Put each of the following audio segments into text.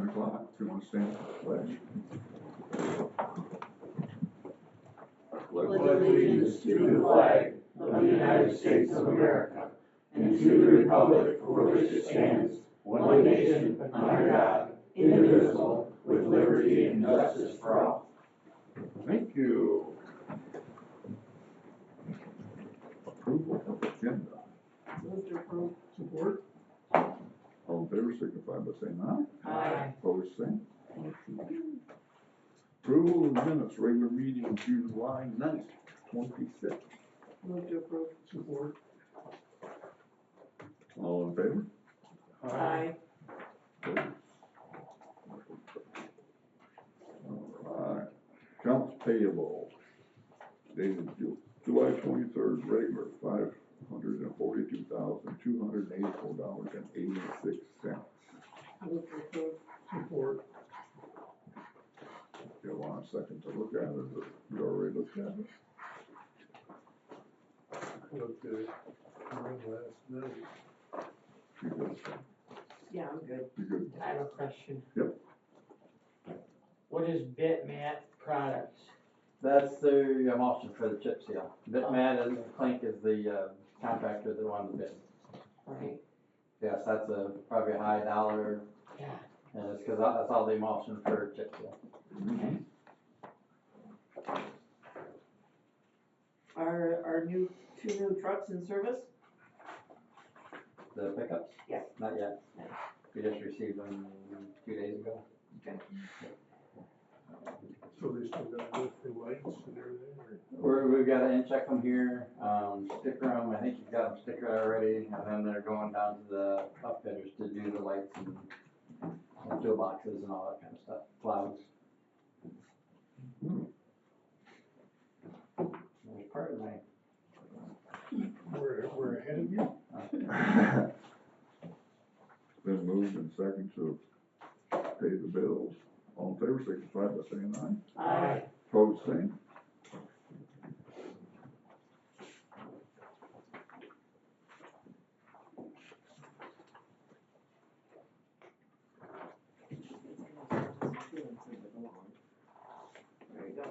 o'clock, if you want to stand for the pledge. Pledge allegiance to the flag of the United States of America and to the republic for which it stands, one nation, under God, indivisible, with liberty and justice for all. Thank you. Approval of agenda. Move to approve. Support. All in favor, signify by saying aye. Aye. Opposed, same. Approval of minutes, regular meeting July 9th, 26. Move to approve. Support. All in favor? Aye. Opposed? All right. Accounts payable dated July 23rd, regular $542,284.86. Move to approve. Support. You want a second to look at it, or you already looked at it? Looked at it last night. You good? Yeah, I'm good. You good? I have a question. Yep. What is Bitmat Products? That's the emulsion for the chip seal. Bitmat and Clink is the contractor that won the bid. Right. Yes, that's probably a high dollar, Yeah. and it's because that's all the emulsion for chip seal. Okay. Are two new trucks in service? The pickups? Yeah. Not yet. No. We just received them 2 days ago. Okay. So they still got to go for lights and everything, or? We've got to in-check them here, sticker them. I think you've got them stickered already, and then they're going down to the upfitters to do the lights and fuel boxes and all that kind of stuff, clouds. There's part of my We're ahead of you? Been moved and second to pay the bills. All in favor, signify by saying aye. Aye. Opposed, same. There you go.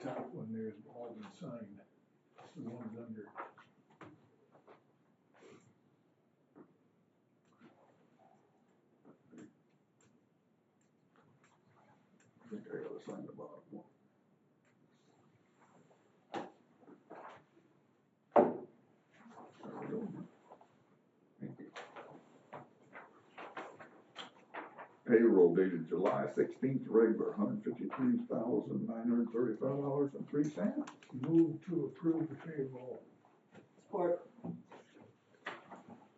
Top one there's all been signed. The ones under. I think I gotta sign the bottom one. There we go. Thank you. Payroll dated July 16th, regular $153,935.03. Move to approve the payroll. Support.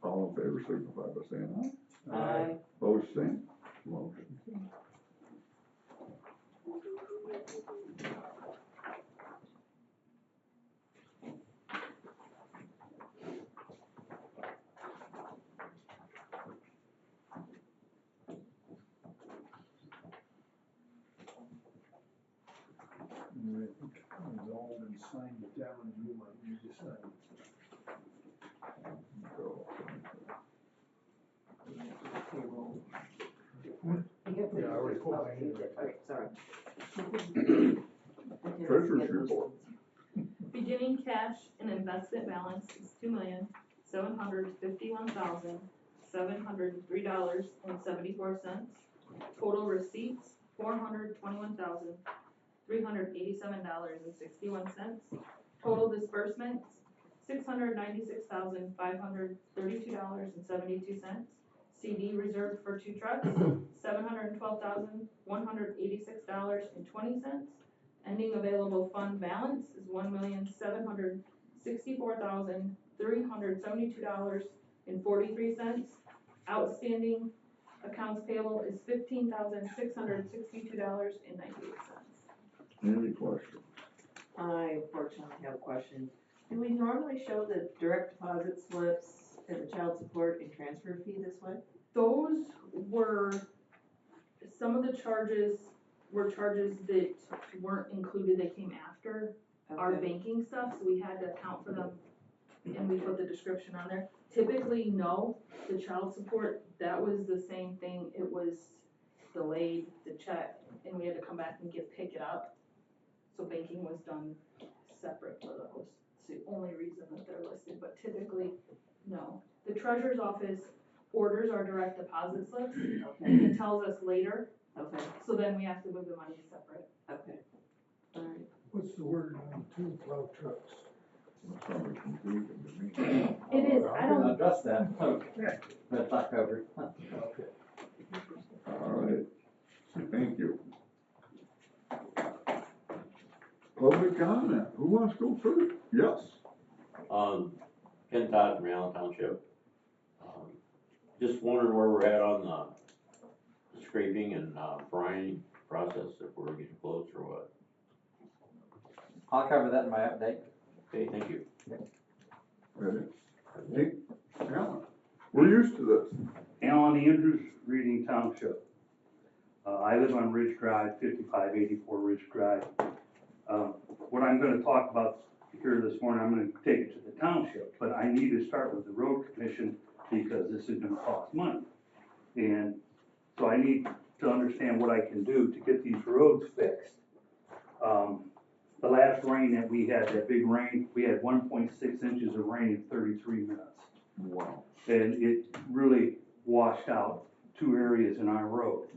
All in favor, signify by saying aye. Aye. Opposed, same. Motion carries. And I think it's all been signed down, you might need to sign. Go. Payroll. Yeah, I already pulled my hand. Okay, sorry. Treasurer's report. Beginning cash and investment balance is $2,751,703.74. Total receipts, $421,387.61. Total disbursements, $696,532.72. CD reserved for 2 trucks, $712,186.20. Ending available fund balance is $1,764,372.43. Outstanding accounts payable is $15,662.98. Any questions? I unfortunately have a question. Do we normally show the direct deposit slips and the child support and transfer fee this way? Those were some of the charges were charges that weren't included, they came after our Okay. banking stuff, so we had to account for them, and we put the description on there. Typically, no, the child support, that was the same thing, it was delayed, the check, and we had to come back and pick it up. So banking was done separate for those, it's the only reason that they're listed, but typically, no. The treasurer's office orders our direct deposit slips, Okay, and tells us later, okay, so then we have to move the money separate. okay. All right. What's the word on the two plow trucks? That sounded confusing to me. It is, I don't, Address that, that's not covered. Okay. All right, thank you. Public comment, who wants to go first? Yes. Ken Todd from Allen Township. Just wondering where we're at on the scraping and, brining process, if we're getting close or what. I'll cover that in my update. Okay, thank you. Ready? Hey, Alan, we're used to this. Alan Andrews, Reading Township. I live on Ridge Drive, 5584 Ridge Drive. What I'm gonna talk about here this morning, I'm gonna take it to the township, but I need to start with the road commission because this is gonna cost money. And so I need to understand what I can do to get these roads fixed. The last rain that we had, that big rain, we had 1.6 inches of rain in 33 minutes. Wow. And it really washed out 2 areas in our road.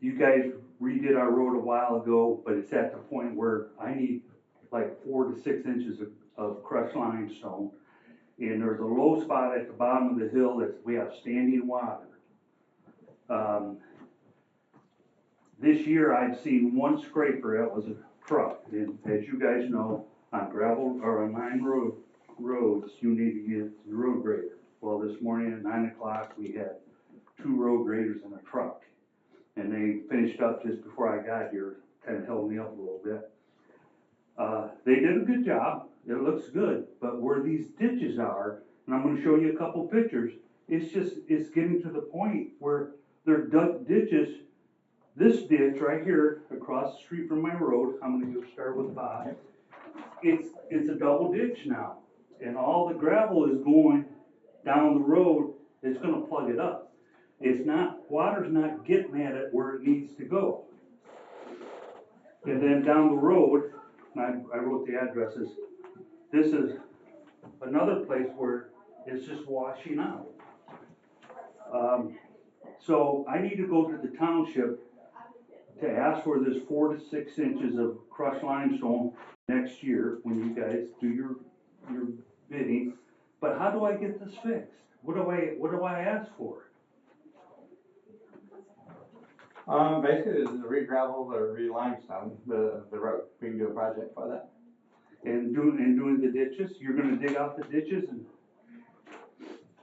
You guys redid our road a while ago, but it's at the point where I need like 4 to 6 inches of crushed limestone. And there's a low spot at the bottom of the hill that we have standing water. This year I've seen one scraper, that was a truck. And as you guys know, on gravel or on line roads, you need to get a road grader. Well, this morning at 9 o'clock, we had 2 road graders in a truck. And they finished up just before I got here, kind of held me up a little bit. They did a good job, it looks good, but where these ditches are, and I'm gonna show you a couple pictures, it's getting to the point where they're dug ditches. This ditch right here, across the street from my road, I'm gonna go start with Bob. It's a double ditch now, and all the gravel is going down the road, it's gonna plug it up. It's not, water's not getting at it where it needs to go. And then down the road, and I wrote the addresses, this is another place where it's just washing out. So I need to go to the township to ask for this 4 to 6 inches of crushed limestone next year when you guys do your bidding. But how do I get this fixed? What do I ask for? Basically, it's the re-gravel or re-limestone, the road. We can do a project for that. And doing the ditches, you're gonna dig out the ditches and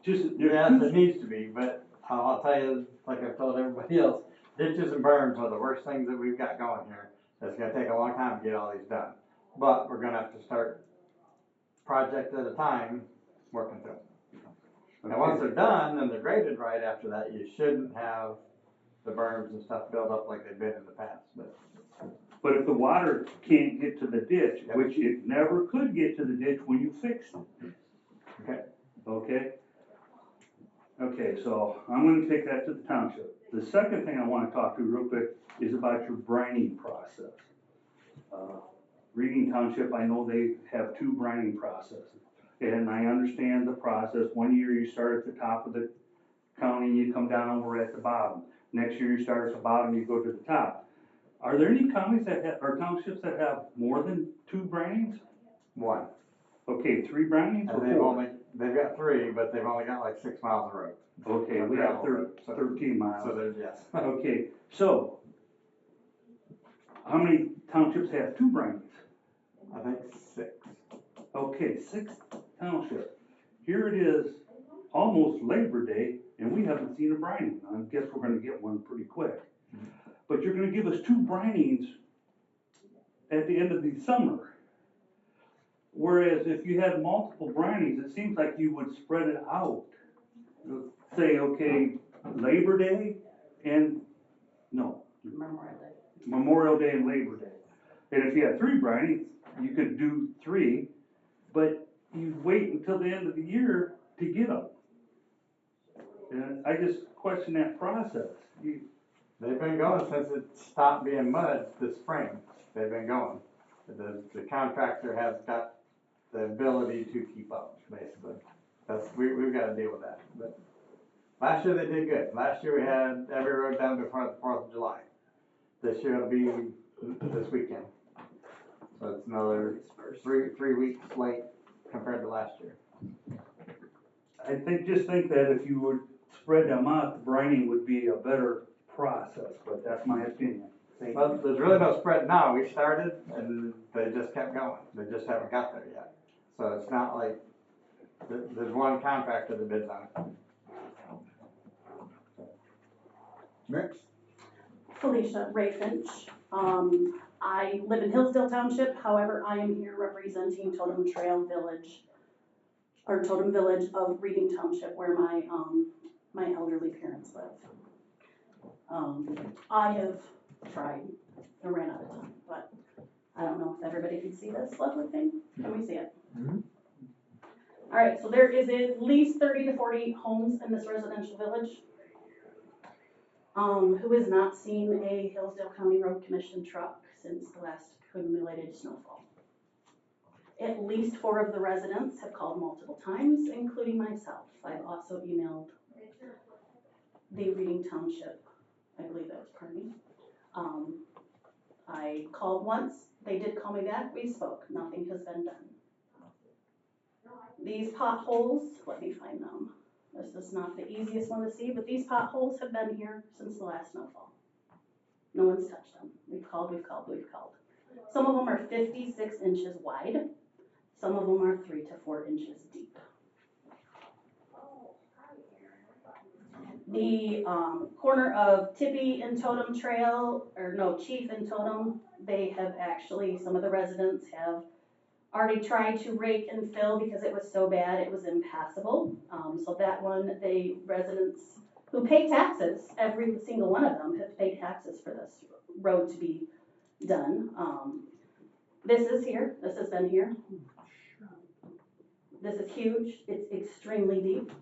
just, Yes, there's it needs to be, but I'll tell you, like I've told everybody else, ditches and berms are the worst things that we've got going here. It's gonna take a long time to get all these done. But we're gonna have to start project at a time, working through them. And once they're done and they're graded right after that, you shouldn't have the berms and stuff build up like they've been in the past, But if the water can't get to the ditch, Yep. which it never could get to the ditch when you fixed it. Okay. Okay? Okay, so I'm gonna take that to the township. The second thing I wanna talk to you real quick is about your brining process. Reading Township, I know they have 2 brining processes. And I understand the process. One year you start at the top of the county, you come down, we're at the bottom. Next year you start at the bottom, you go to the top. Are there any counties that have, or townships that have more than 2 brinings? one. Okay, 3 brinings or And they've 4? they've got 3, but they've only got like 6 miles of road. Okay, we have 13 miles. So there's, yes. Okay, so how many townships have 2 brinings? I think 6. Okay, 6 townships. Here it is, almost Labor Day, and we haven't seen a brining. I guess we're gonna get one pretty quick. But you're gonna give us 2 brinings at the end of the summer. Whereas if you had multiple brinings, it seems like you would spread it out. say, okay, Labor Day and, no, Memorial Day. Memorial Day and Labor Day. And if you had 3 Bridings, you could do 3, but you wait until the end of the year to get them. And I just question that process. They've been going since it stopped being mud this spring. They've been going. The contractor has got the ability to keep up, basically. We've got to deal with that. But last year they did good. Last year we had every road done before the 4th of July. This year it'll be this weekend. So it's another three weeks late compared to last year. Just think that if you would spread them out, the brining would be a better process, but that's my opinion. Well, there's really no spread now. We started and they just kept going. They just haven't got there yet. So it's not like there's one contractor that bids on it. Next. Felicia Ray Finch. I live in Hillsdale Township, however, I am here representing Totem Trail Village, or Totem Village of Reading Township, where my elderly parents live. I have tried and ran out of time, but I don't know if everybody can see this lovely thing. Can we see it? Mhm. All right, so there is at least 30 to 40 homes in this residential village. Who has not seen a Hillsdale County Road Commission truck since the last accumulated snowfall? At least 4 of the residents have called multiple times, including myself. I've also emailed the Reading Township, I believe that was Kearney. I called once, they did call me back, we spoke, nothing has been done. These potholes, let me find them. This is not the easiest one to see, but these potholes have been here since the last snowfall. No one's touched them. We've called. Some of them are 56 inches wide. Some of them are 3 to 4 inches deep. The corner of Tippy and Totem Trail, Chief and Totem, they have actually, some of the residents have already tried to rake and fill because it was so bad it was impassable. So that one, the residents who pay taxes, every single one of them have paid taxes for this road to be done. This is here, this has been here. This is huge, it's extremely deep.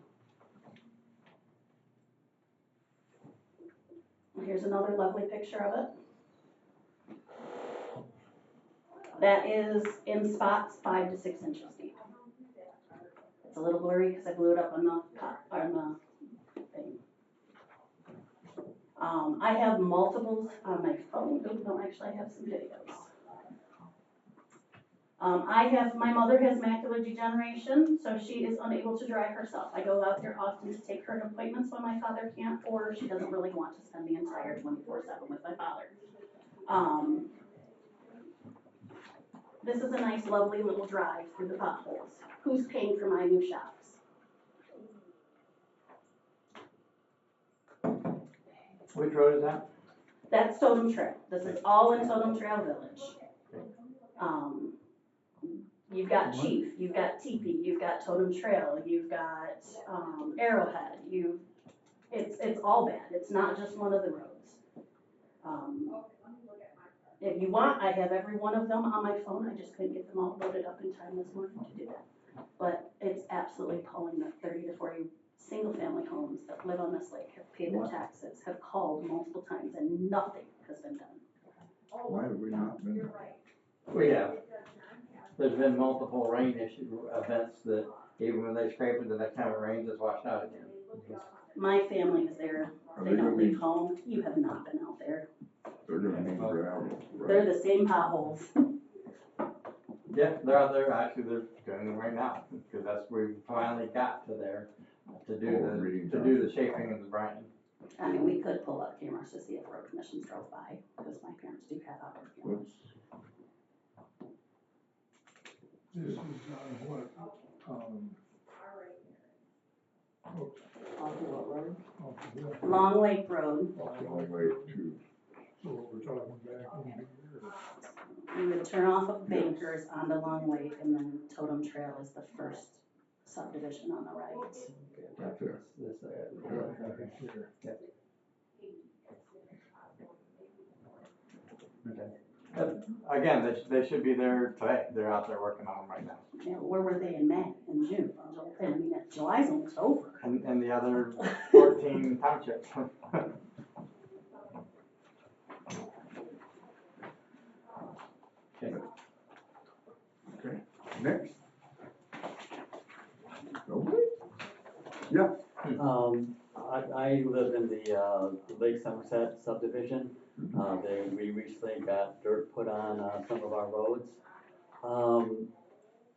Here's another lovely picture of it. That is in spots 5 to 6 inches deep. It's a little blurry because I blew it up on the thing. I have multiples on my phone. Oh, no, actually I have some videos. My mother has macular degeneration, so she is unable to drive herself. I go out there often to take her to appointments when my father can't, or she doesn't really want to spend the entire 24/7 with my father. This is a nice, lovely little drive through the potholes. Who's paying for my new shops? Which road is that? That's Totem Trail. This is all in Totem Trail Village. You've got Chief, you've got Teepee, you've got Totem Trail, you've got Arrowhead. It's all bad. It's not just one of the roads. If you want, I have every one of them on my phone. I just couldn't get them all loaded up in time this morning to do that. But it's absolutely appalling that 30 to 40 single-family homes that live on this lake have paid their taxes, have called multiple times, and nothing has been done. Why have we not been? We have. There's been multiple rain events that even when they scrape it, the next time it rains, it's washed out again. My family is there. They don't leave home. You have not been out there. They're gonna need gravel. They're the same potholes. Yeah, they're out there. Actually, they're doing them right now because that's where we finally got to there to do the shaping and the brining. I mean, we could pull up cameras to see if road commissions drove by because my parents do have outdoor cameras. This is on what, Onto what road? off of what, Long Lake Road. Long way to, so what we're talking back over here. You would turn off of Bankers onto Long Lake, and then Totem Trail is the first subdivision on the right. Right there. Right here. Again, they should be there today, they're out there working on them right now. Yeah, where were they in May and June? I mean, July's almost over. And the other 14 townships. Okay, next. Nobody? Yeah, I live in the Lake Somerset subdivision. We recently got dirt put on, some of our roads.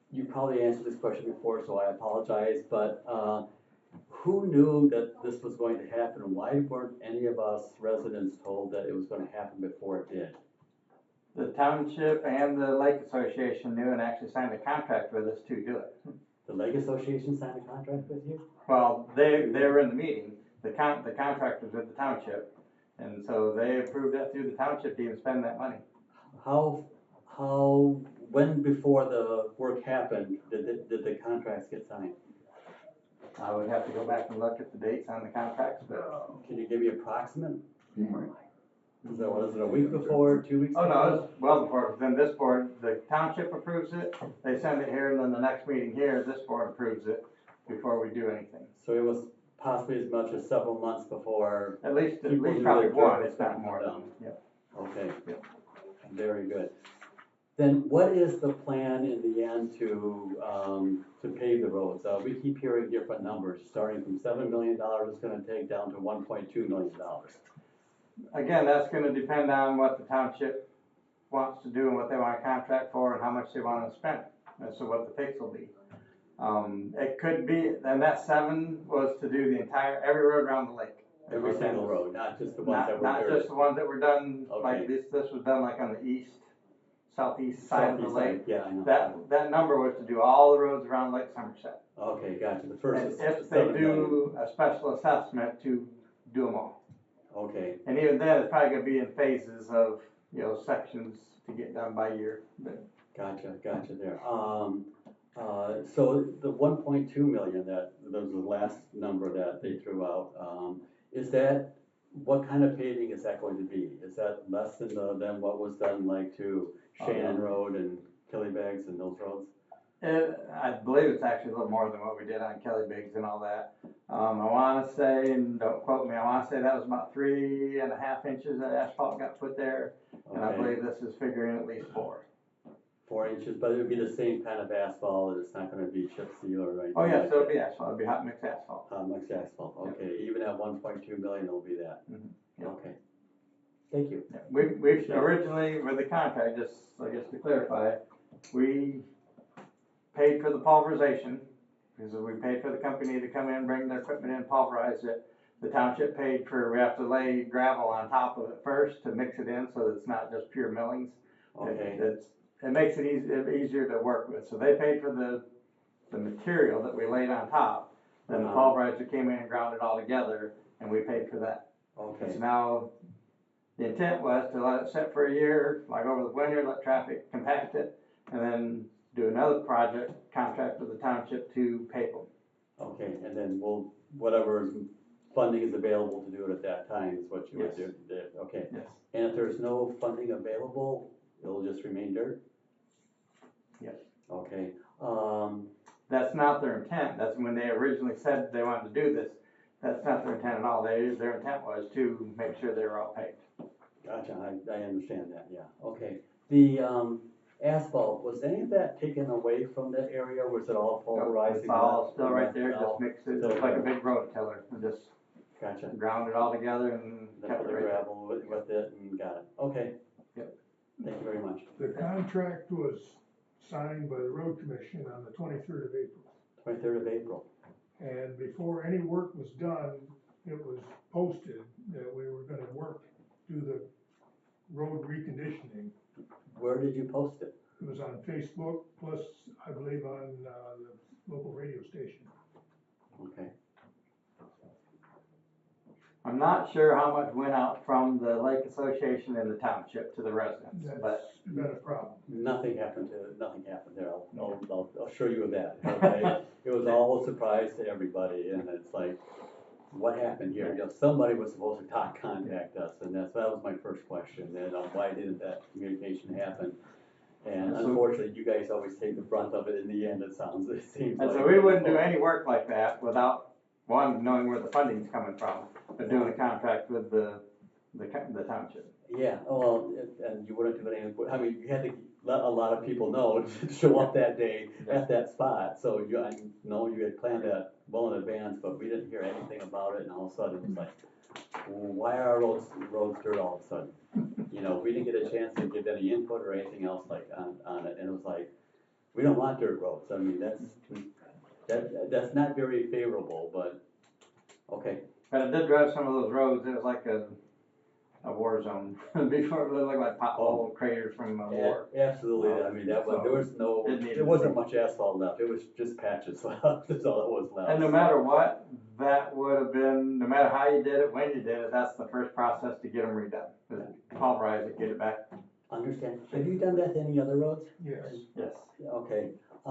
You probably answered this question before, so I apologize, but, who knew that this was going to happen? Why weren't any of us residents told that it was gonna happen before it did? The township and the lake association knew and actually signed a contract with us to do it. The Lake Association signed a contract with you? Well, they were in the meeting, the contract was with the township, and so they approved that through the township to even spend that money. When before the work happened, did the contracts get signed? I would have to go back and look at the dates on the contracts, but. Can you give me approximate? he might. Was it a week before, 2 weeks Oh, before? no, it's well before, then this board, the township approves it, they send it here, and then the next meeting here, this board approves it before we do anything. So it was possibly as much as several months before. At least People knew probably that one, dirt was if not gonna more come than, down. yeah. Okay. Yep. Very good. Then what is the plan in the end to pave the roads? We keep hearing different numbers, starting from $7 million it's gonna take down to $1.2 million. Again, that's gonna depend on what the township wants to do and what they want to contract for and how much they want to spend, and so what the fix will be. It could be, and that 7 was to do the every road around the lake. Every single road, not just the ones that were Not there. just the ones that were done, like Okay. this was done like on the southeast side of the Southeast lake. side, yeah, I know. That number was to do all the roads around Lake Somerset. Okay, gotcha, the first And is if they 7 million. do a special assessment to do them all. Okay, And even then, it's probably gonna be in phases of, sections to get done by year. But gotcha there. So the 1.2 million, that was the last number that they threw out, is that, what kind of paving is that going to be? Is that less than what was done like to Shannon Road and Killybags and those roads? I believe it's actually a little more than what we did on Kelly Biggs and all that. I wanna say, and don't quote me, I wanna say that was about 3.5 inches of asphalt got put there. And I Okay. believe this is figuring at least 4. 4 inches, but it would be the same kind of asphalt, it's not gonna be chip seal or anything? Oh, yes, like it'll that? be asphalt, it'll be hot mix asphalt. Mixed asphalt, okay, even at 1.2 million, it'll be that? Mhm, yeah. Okay. Thank you. Yeah, we originally, with the contract, just, I guess to clarify, we paid for the pulverization, because we paid for the company to come in, bring their equipment in, pulverize it. The township paid for, we have to lay gravel on top of it first to mix it in, so it's not just pure millings. Okay. It makes it easier to work with, so they paid for the material that we laid on top, then the pulverizer came in and ground it all together, and we paid for that. Okay. So now, the intent was to let it sit for a year, like over the winter, let traffic compact it, and then do another contract with the township to pave them. Okay, and then whatever funding is available to do it at that time is what you would Yes. do, okay. Yes. And if there's no funding available, it'll just remain dirt? Yes. Okay, That's not their intent, that's when they originally said they wanted to do this, that's not their intent at all, their intent was to make sure they were all paved. gotcha, I understand that, yeah, okay. The, asphalt, was any of that taken away from that area, or was it all pulverized? It's all still right there, just mix it, Still it's like a there. big road tiller, just Gotcha. ground it all together and Then kept put it the right there. gravel with it and got it, okay. Yep. Thank you very much. The contract was signed by the road commission on the 23rd of April. 23rd of April. And before any work was done, it was posted that we were gonna do the road reconditioning. Where did you post it? It was on Facebook, plus I believe on the local radio station. Okay. I'm not not sure how much went out from the Lake Association and the township to the residents, but That's been a problem. Nothing happened there, I'll assure you of that, okay? It was all a surprise to everybody, and it's like, what happened here? You know, somebody was supposed to contact us, and that was my first question, and why didn't that communication happen? And unfortunately, you guys always take the brunt of it in the end, it seems like. And so we wouldn't do any work like that without, one, knowing where the funding's coming from, but doing a contract with the township. Yeah, well, and you wouldn't do any, I mean, you had to let a lot of people know to show up that day at that spot, so I know you had planned that well in advance, but we didn't hear anything about it, and all of a sudden, it was like, why are our roads dirt all of a sudden? You know, we didn't get a chance to give any input or anything else like on it, and it was like, we don't want dirt roads, I mean, that's not very favorable, but, okay. But I did drive some of those roads, it was like a war zone, before it looked like pothole craters from a war. Absolutely, I mean, there wasn't much asphalt left, it was just patches left, that's all that was left. And no matter what, that would have been, no matter how you did it, when you did it, that's the first process to get them redone. Is pulverize it, get it back. Understand, have you done that to any other roads? Yes. Yes. Okay, I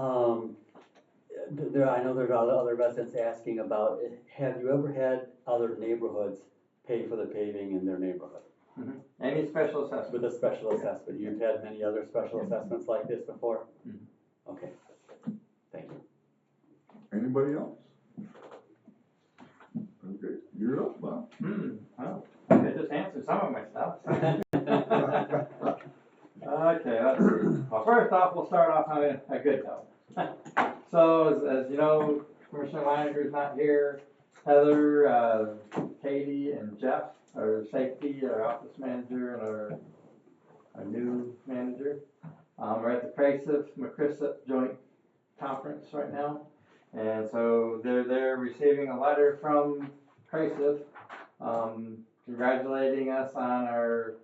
know there's other residents asking about, have you ever had other neighborhoods pay for the paving in their neighborhood? Mm-hmm. Any special assessment? With a special assessment, you've had many other special assessments like this before? Mm-hmm. Okay, thank you. Anybody else? Okay, you're up, Bob. Well, I just answered some of my stuff. Okay, let's see. Well, first off, we'll start off on a good note. So, as you know, Commissioner Leininger's not here. Heather, Katie, and Jeff are safety, our office manager, and our new manager. We're at the CRACIF-McChrysip joint conference right now. And so they're receiving a letter from CRACIF congratulating us on our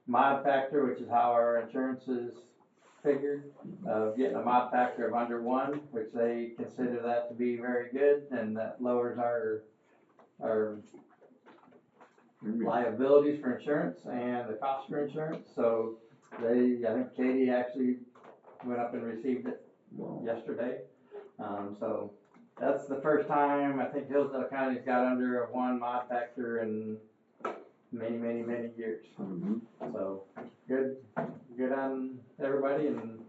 mod factor, which is how our insurance is figured, of getting a mod factor of under 1, which they consider that to be very good, and that lowers our liabilities for insurance and the cost for insurance. So I think Katie actually went up and received it yesterday. So that's the first time I think Hillsdale County's got under a 1 mod factor in many, many, many years. Mm-hmm. So good on everybody, and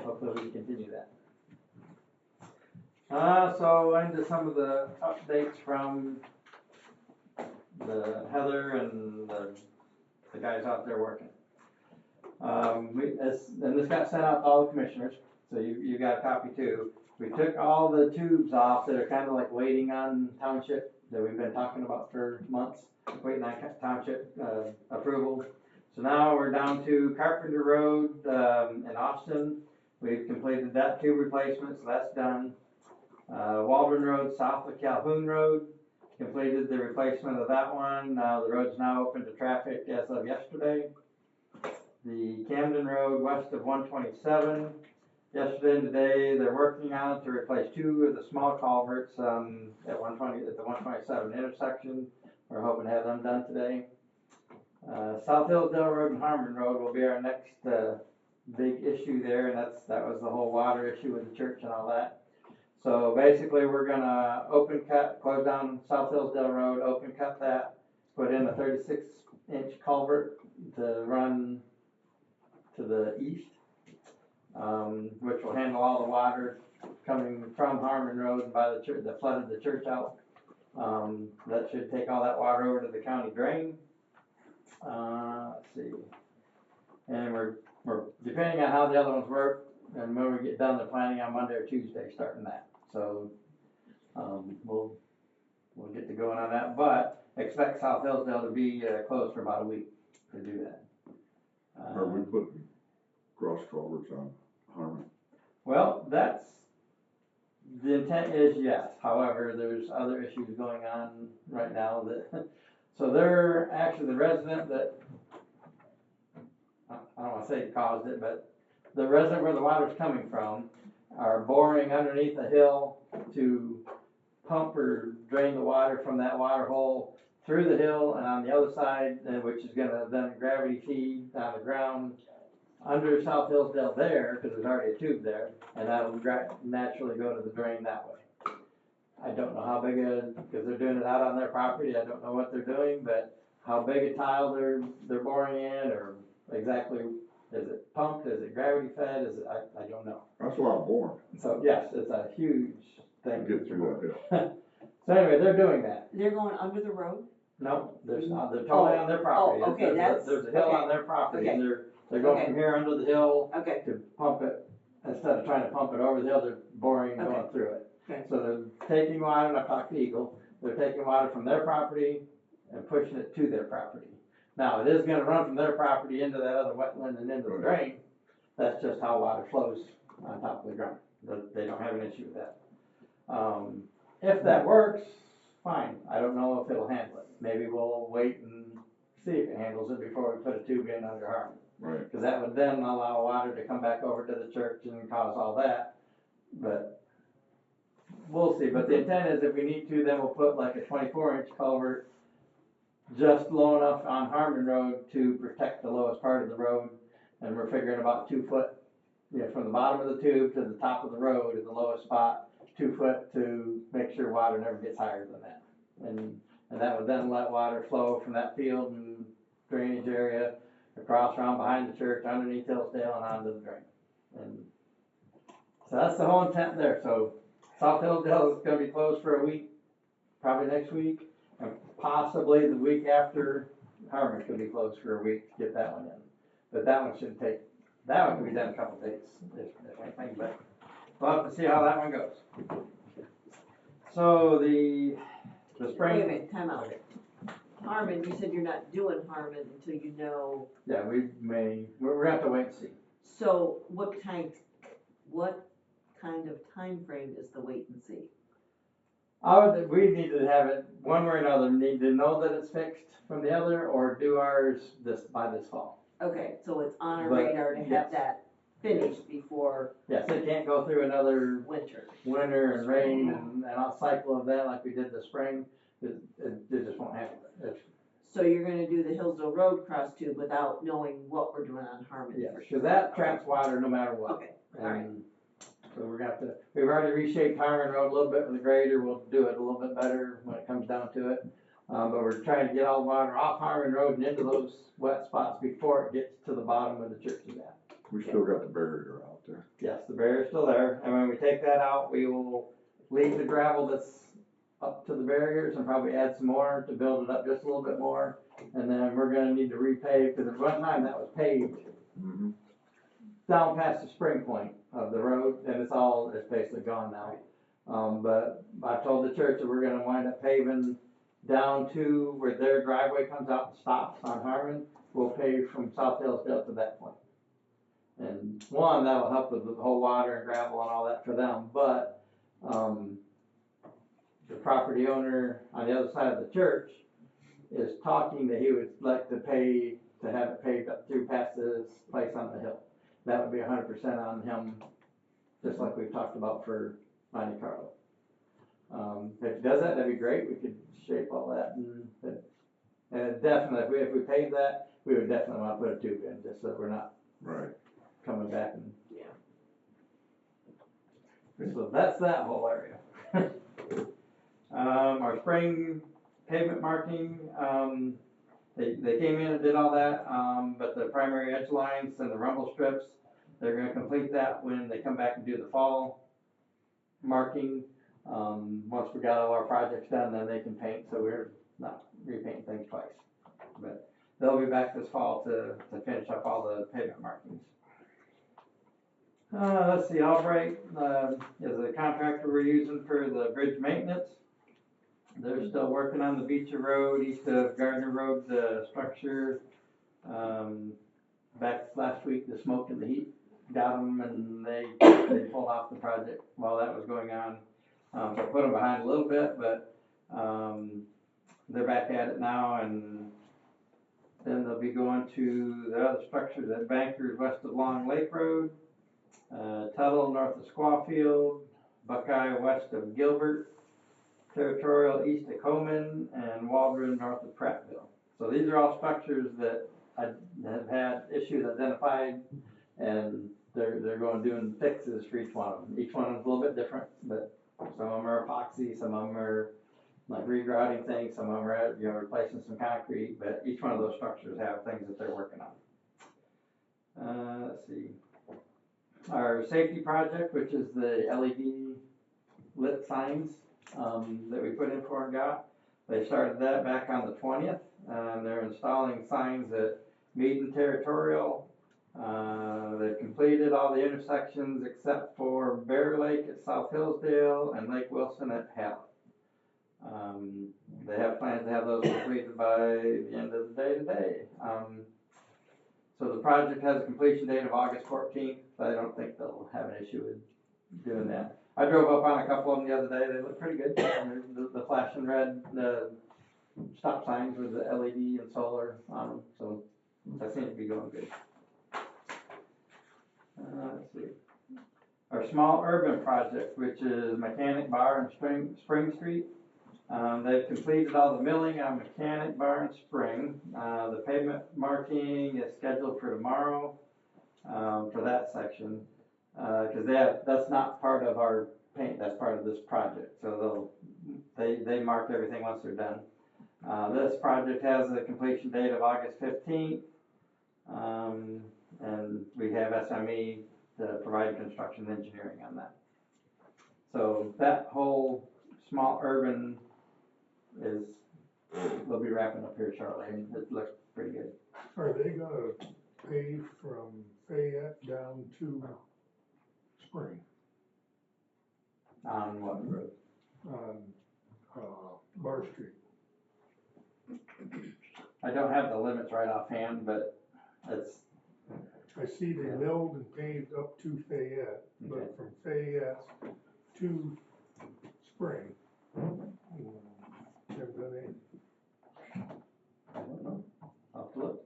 hopefully we continue that. So into some of the updates from the Heather and the guys out there working. And this got sent out to all the commissioners, so you got a copy too. We took all the tubes off that are kind of like waiting on township that we've been talking about for months, waiting on township approval. So now we're down to Carpenter Road in Austin. We've completed that tube replacement, so that's done. Waldron Road south of Calhoun Road, completed the replacement of that one. The road's now open to traffic as of yesterday. The Camden Road west of 127, yesterday and today they're working on it to replace 2 of the small culverts at the 127 intersection. We're hoping to have them done today. South Hillsdale Road and Harmon Road will be our next big issue there, and that was the whole water issue with the church and all that. So basically we're gonna open cut, close down South Hillsdale Road, open cut that, put in a 36-inch culvert to run to the east, which will handle all the water coming from Harmon Road and by the church that flooded the church out. That should take all that water over to the county drain. Let's see. And we're depending on how the other ones work, and when we get done, they're planning on Monday or Tuesday starting that. So we'll get to going on that, but expect South Hillsdale to be closed for about a week to do that. Are we putting cross culverts on Harmon? Well, the intent is yes. However, there's other issues going on right now that, so they're actually the resident that, I don't want to say caused it, but the resident where the water's coming from are boring underneath a hill to pump or drain the water from that water hole through the hill and on the other side, which is gonna then gravity feed on the ground under South Hillsdale there, cause there's already a tube there, and that'll naturally go to the drain that way. I don't know how big cause they're doing it out on their property, I don't know what they're doing, but how big a tile they're boring in, or exactly, is it pumped, is it gravity fed, I don't know. That's a lot of boring So yes, it's a huge to thing. get through that hill. So anyway, they're doing that. They're going under the road? No, there's not, they're totally on their property. Oh, okay, There's a- that's- There's a hill okay, on their property, and okay. they're going Okay. from here under the hill Okay, to pump it, instead of trying to pump it over the hill, they're boring and going Okay. through it. Okay. So they're taking water, and I talked to Eagle, they're taking water from their property and pushing it to their property. Now, it is gonna run from their property into that other wetland and into the drain, that's just how water flows on top of the ground, they don't have an issue with that. If that works, fine, I don't know if it'll handle it, maybe we'll wait and see if it handles it before we put a tube in under Harmon. Right. Cause that would then allow water to come back over to the church and cause all that, but we'll see, but the intent is if we need to, then we'll put like a 24-inch culvert just low enough on Harmon Road to protect the lowest part of the road, and we're figuring about 2 foot, from the bottom of the tube to the top of the road is the lowest spot, 2 foot to make sure water never gets higher than that. And that would then let water flow from that field and drainage area across around behind the church, underneath Hillsdale and onto the drain. And so that's the whole intent there. So South Hillsdale is gonna be closed for a week, probably next week, and possibly the week after Harmon could be closed for a week to get that one in. But that one can be done in a couple of days, if anything, but we'll have to see how that one goes. So the spring. wait a minute, time out. Harmon, you said you're not doing Harmon until you know, Yeah, we're gonna have to wait and see. so what kind of time frame is the wait and see? We need to have it, one way or another, need to know that it's fixed from the other, or do ours by this fall. Okay, so it's on our But, radar to yes. have that finished before Yes, it can't go through another winter. winter and rain and a cycle of that like we did this spring. It just won't happen. So you're gonna do the Hillsdale Road cross tube without knowing what we're doing on Harmon Yeah, for sure? because that traps water no matter what. Okay, alright. And so we're gonna have to, we've already reshaped Harmon Road a little bit with the grader, we'll do it a little bit better when it comes down to it. But we're trying to get all the water off Harmon Road and into those wet spots before it gets to the bottom where the church is at. We still got the barrier out there. Yes, the barrier's still there, and when we take that out, we will leave the gravel that's up to the barriers and probably add some more to build it up just a little bit more. And then we're gonna need to repave, because at one time that was paved Mm-hmm. down past the spring point of the road, and it's basically gone now. But I told the church that we're gonna wind up paving down to where their driveway comes out and stops on Harmon. We'll pave from South Hillsdale to that point. And one, that'll help with the whole water and gravel and all that for them, but, the property owner on the other side of the church is talking that he would like to pay, to have it paved up through past his place on the hill. That would be 100% on him, just like we've talked about for Monte Carlo. If he does that, that'd be great, we could shape all that, and it definitely, if we pave that, we would definitely wanna put a tube in, just so that we're not Right. coming back and. Yeah. So that's that whole area. Our spring pavement marking, they came in and did all that, but the primary edge lines and the rumble strips, they're gonna complete that when they come back and do the fall marking. Once we got all our projects done, then they can paint, so we're not repainting things twice. But they'll be back this fall to finish up all the pavement markings. Let's see, Albright, is the contractor we're using for the bridge maintenance. They're still working on the Beecher Road, east of Gardner Road, the structure. Back last week, the smoke and the heat got them, and they pulled off the project while that was going on. So put them behind a little bit, but, they're back at it now, and then they'll be going to the other structures at Bankers west of Long Lake Road, Tuttle north of Squawfield, Buckeye west of Gilbert, Territorial east of Coleman, and Waldron north of Prattville. So these are all structures that have had issues identified, and they're going doing fixes for each one of them. Each one of them's a little bit different, but some of them are epoxy, some of them are like regrouting things, some of them are, replacing some concrete, but each one of those structures have things that they're working on. Let's see. Our safety project, which is the LED lit signs, that we put in for and got, they started that back on the 20th. They're installing signs at Meade and Territorial. They've completed all the intersections except for Bear Lake at South Hillsdale and Lake Wilson at Hallett. They have plans to have those completed by the end of the day today. So the project has a completion date of August 14th. I don't think they'll have an issue with doing that. I drove up on a couple of them the other day. They look pretty good. The flashing red, the stop signs with the LED and solar on them, so that seems to be going good. Let's see. Our small urban project, which is Mechanic Bar and Spring Street. They've completed all the milling on Mechanic Bar and Spring. The pavement marking is scheduled for tomorrow for that section. Because that's not part of our paint, that's part of this project. So they mark everything once they're done. This project has a completion date of August 15th. And we have SME providing construction engineering on that. So that whole small urban we'll be wrapping up here shortly, and it looks pretty good. Are they gonna pave from Fayette down to Spring On what road? on, Bar Street? I don't have the limits right offhand, but it's, I see they milled and paved up to Fayette, okay. but from Fayette to Spring. Haven't done any. I don't know. I'll have to look.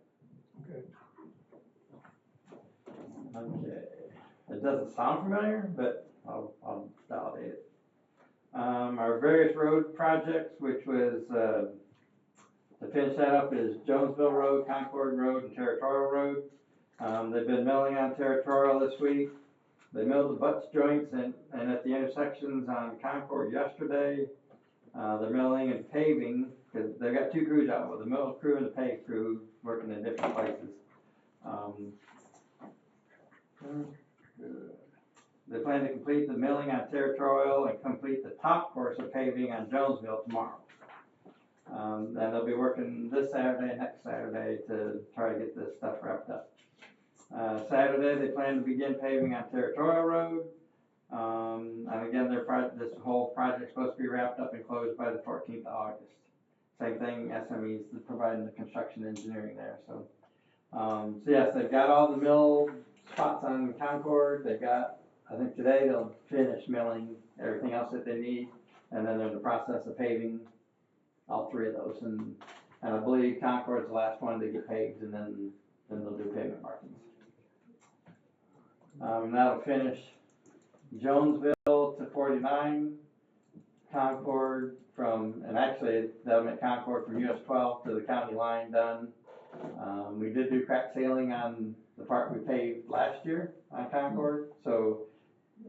Okay. Okay. It doesn't sound familiar, but I'll validate it. Our various road projects, which was, to finish that up, is Jonesville Road, Concord Road, and Territorial Road. They've been milling on Territorial this week. They milled the butts joints and at the intersections on Concord yesterday. They're milling and paving, because they've got two crews out, with the mill crew and the pave crew working in different places. They plan to complete the milling on Territorial and complete the top course of paving on Jonesville tomorrow. And they'll be working this Saturday and next Saturday to try to get this stuff wrapped up. Saturday, they plan to begin paving on Territorial Road. And again, this whole project's supposed to be wrapped up and closed by the 14th of August. Same thing, SME's providing the construction engineering there. So yes, they've got all the mill spots on Concord. They've got, I think today they'll finish milling everything else that they need, and then they're in the process of paving all three of those. And I believe Concord's the last one to get paved, and then they'll do pavement markings. That'll finish Jonesville to 49, Concord and actually that'll make Concord from US 12 to the county line done. We did do crack sealing on the part we paved last year on Concord, so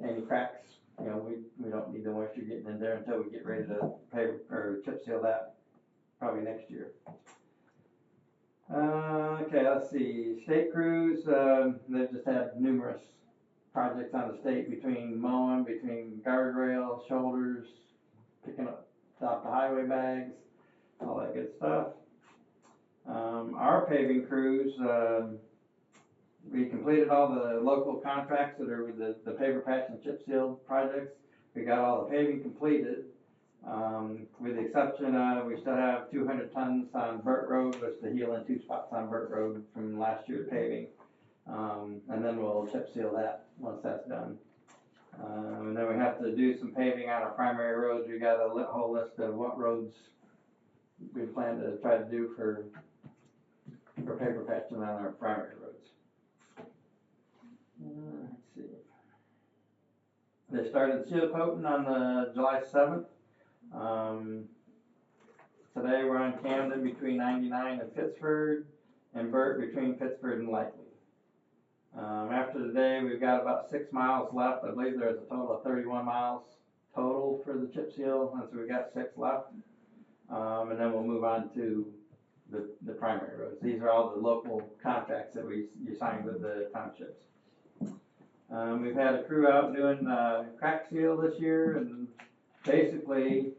any cracks, we don't need the moisture getting in there until we get ready to pave or chip seal that probably next year. Okay, let's see, state crews, they've just had numerous projects on the state between mowing, between guardrails, shoulders, picking up the highway bags, all that good stuff. Our paving crews, we completed all the local contracts that are with the paver patch and chip seal projects. We got all the paving completed, with the exception of we still have 200 tons on Burt Road, which is the heel in two spots on Burt Road from last year's paving. And then we'll chip seal that once that's done. And then we have to do some paving on our primary roads. We got a whole list of what roads we plan to try to do for paper patching on our primary roads. Let's see. They started seal coating on the July 7th. Today we're on Camden between 99 and Pittsford, and Burt between Pittsford and Likely. After today, we've got about 6 miles left. I believe there's a total of 31 miles total for the chip seal, and so we've got 6 left. And then we'll move on to the primary roads. These are all the local contracts that you signed with the townships. We've had a crew out doing crack seal this year, and basically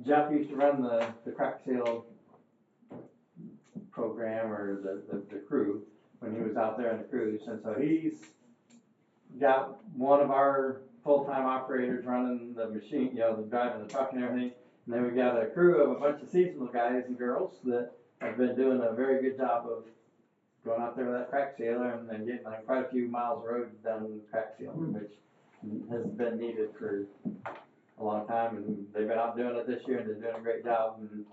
Jeff used to run the crack seal program, or the crew, when he was out there on the cruise, and so he's got one of our full-time operators running the machine, driving the truck and everything, and then we got a crew of a bunch of seasonal guys and girls that have been doing a very good job of going out there with that crack sealer and getting quite a few miles of road done crack sealing, which has been needed for a long time, and they've been out doing it this year, and they're doing a great job, and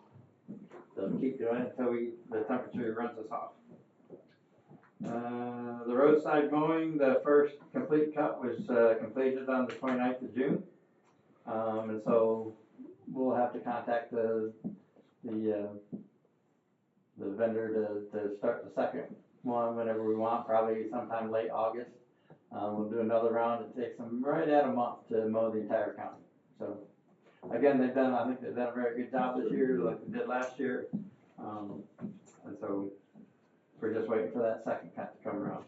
they'll keep doing it until the temperature runs us off. The roadside mowing, the first complete cut was completed on the 29th of June, and so we'll have to contact the vendor to start the second one whenever we want, probably sometime late August. We'll do another round. It takes them right at a month to mow the entire county. So again, I think they've done a very good job this year, like they did last year, and so we're just waiting for that second cut to come around.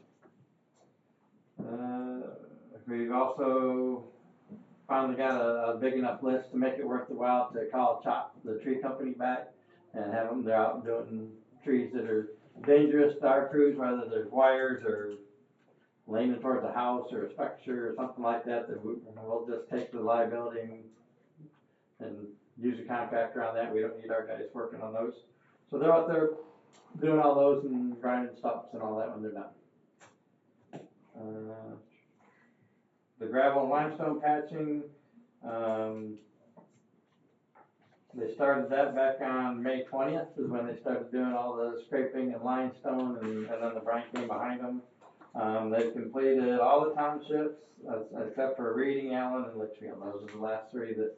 We've also finally got a big enough list to make it worth the while to call Chop, the tree company, back and have them. They're out doing trees that are dangerous to our crews, whether there's wires or leaning towards a house or a structure or something like that, we'll just take the liability and use a contractor on that. We don't need our guys working on those. So they're out there doing all those and grinding stumps and all that when they're done. The gravel and limestone patching, they started that back on May 20th is when they started doing all the scraping and limestone, and then the brine came behind them. They've completed all the townships except for Reading, Allen, and Litchfield. Those are the last 3 that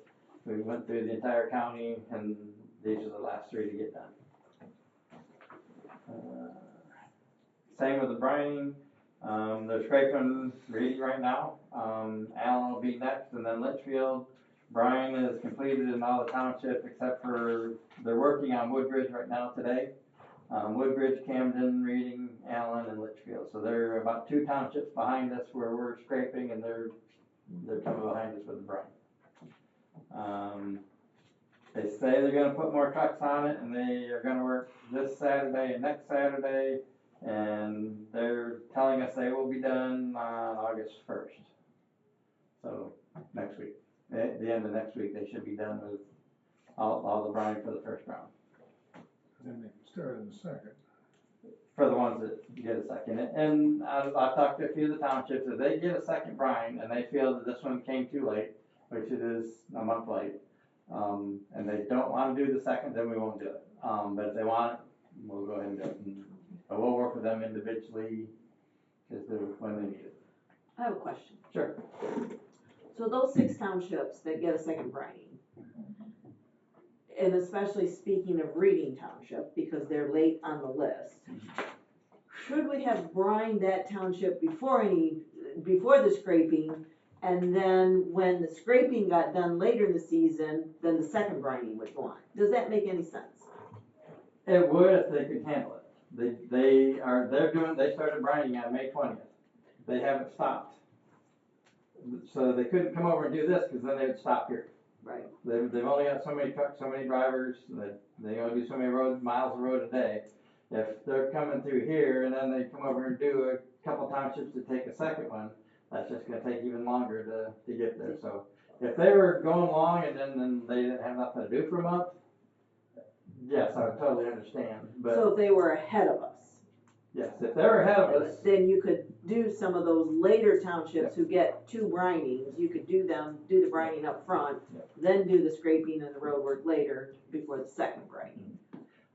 we went through the entire county, and these are the last 3 to get done. Same with the brining. They're scraping Reading right now. Allen will be next, and then Litchfield. Brine is completed in all the townships except for they're working on Woodbridge right now today. Woodbridge, Camden, Reading, Allen, and Litchfield. So they're about 2 townships behind us where we're scraping, and they're coming behind us with the brine. They say they're going to put more trucks on it, and they are going to work this Saturday and next Saturday, and they're telling us they will be done on August 1st. So next week, at the end of next week, they should be done with all the brine for the first round. Then they can start in the second. For the ones that get a second. And I've talked to a few of the townships. If they get a second brine and they feel that this one came too late, which it is a month late, and they don't want to do the second, then we won't do it. But if they want it, we'll go ahead and do it. But we'll work with them individually when they need it. I have a question. Sure. So those 6 townships that get a second brining, and especially speaking of Reading Township, because they're late on the list, should we have brined that township before the scraping, and then when the scraping got done later in the season, then the second brining would go on? Does that make any sense? It would if they could handle it. They started brining on May 20th. They haven't stopped. So they couldn't come over and do this because then they would stop here. Right. They've only got so many trucks, so many drivers, they only do so many miles of road a day. If they're coming through here and then they come over and do a couple townships to take a second one, that's just gonna take even longer to get there. So if they were going along and then they didn't have nothing to do for a month, yes, I would totally understand. But So if they were ahead of us, yes, if they were ahead of us, then you could do some of those later townships who get 2 brinings, you could do the brining up front, then do the scraping and the road work later before the second brining.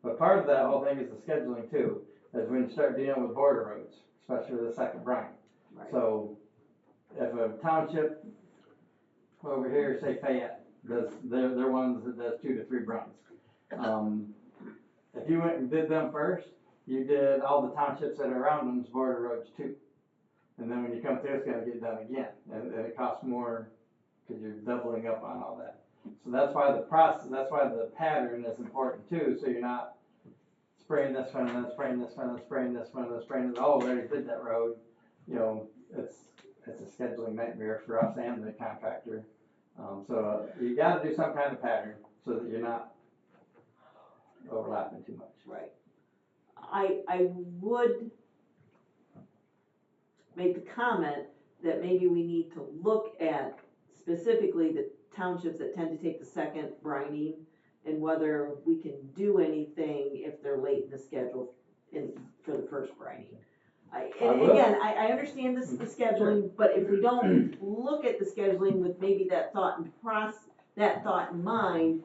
but part of that whole thing is the scheduling too, is when you start dealing with border roads, especially the second brine. Right. So if a township over here, say Fayette, they're ones that does 2 to 3 brines. If you went and did them first, you did all the townships that are around them's border roads too. And then when you come through, it's gonna get done again, and it costs more, cause you're doubling up on all that. So that's why the pattern is important too, so you're not spraying this one, and then spraying this one, and spraying this one, and then spraying this, oh, we already did that road. You know, it's a scheduling nightmare for us and the contractor. So you gotta do some kind of pattern, so that you're not overlapping too much. Right. I would make the comment that maybe we need to look at specifically the townships that tend to take the second brining and whether we can do anything if they're late in the schedule for the first brining. And again, I understand this, the scheduling, but if we don't look at the scheduling with maybe that thought in mind,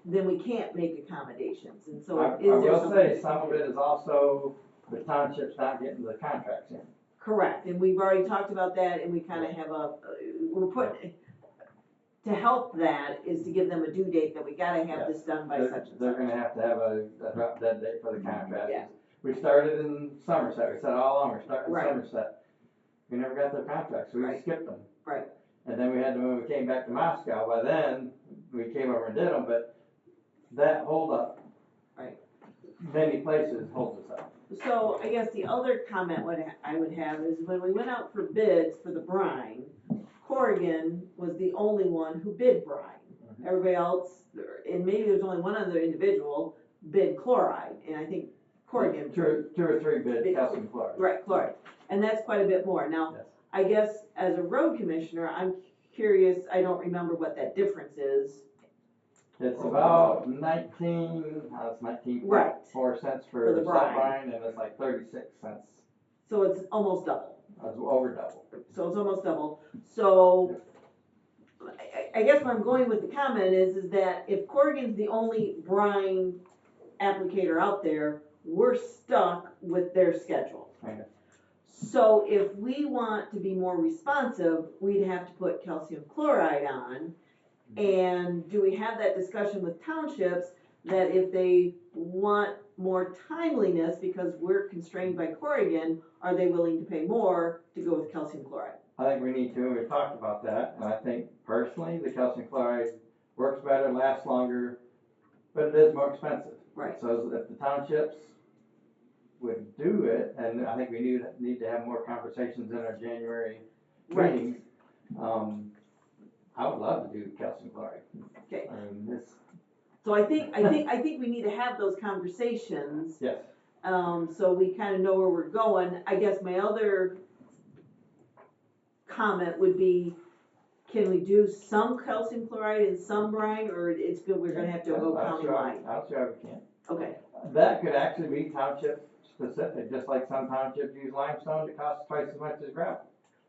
then we can't make accommodations, and so I is there will something? say, some of it is also the townships not getting the contracts in. Correct, and we've already talked about that, and we kinda have we're putting, to help that is to give them a due date that we gotta have this done by such and They're such. gonna have to have a drop dead date for the contract. Yeah. We started in Somerset, we said all along, we're starting in Right. Somerset. We never got their contracts, so we Right. skipped them. Right. And then we had to, when we came back to Moscow, by then, we came over and did them, but that holdup. Right. Many places holds us up. So I guess the other comment I would have is when we went out for bids for the brine, Corrigan was the only one who bid brine. Everybody else, and maybe there's only one other individual, bid chloride, and I think Corrigan. 2 or 3 bid calcium chloride. Right, chloride, and that's quite a bit more. Now, Yes. I guess as a road commissioner, I'm curious, I don't remember what that difference is. It's about 19.4 cents For the for brine. brine, and it's like 36 cents. So it's almost double. It's over double. So it's almost double. So I guess where I'm going with the comment is that if Corrigan's the only brine applicator out there, we're stuck with their schedule. Kind of. So if we want to be more responsive, we'd have to put calcium chloride on. And do we have that discussion with townships that if they want more timeliness because we're constrained by Corrigan, are they willing to pay more to go with calcium chloride? I think we need to, and we've talked about that, and I think personally, the calcium chloride works better, lasts longer, but it is more expensive. Right. So if the townships would do it, and I think we need to have more conversations in our January Right. meetings, I would love to do calcium chloride. Okay. I mean, it's, So I think we need to have those conversations, yes, so we kind of know where we're going. I guess my other comment would be, can we do some calcium chloride and some brine, or it's good, we're gonna have to go countywide? I'll show we can. Okay, That could actually be township specific, just like some townships use limestone that costs twice as much as gravel.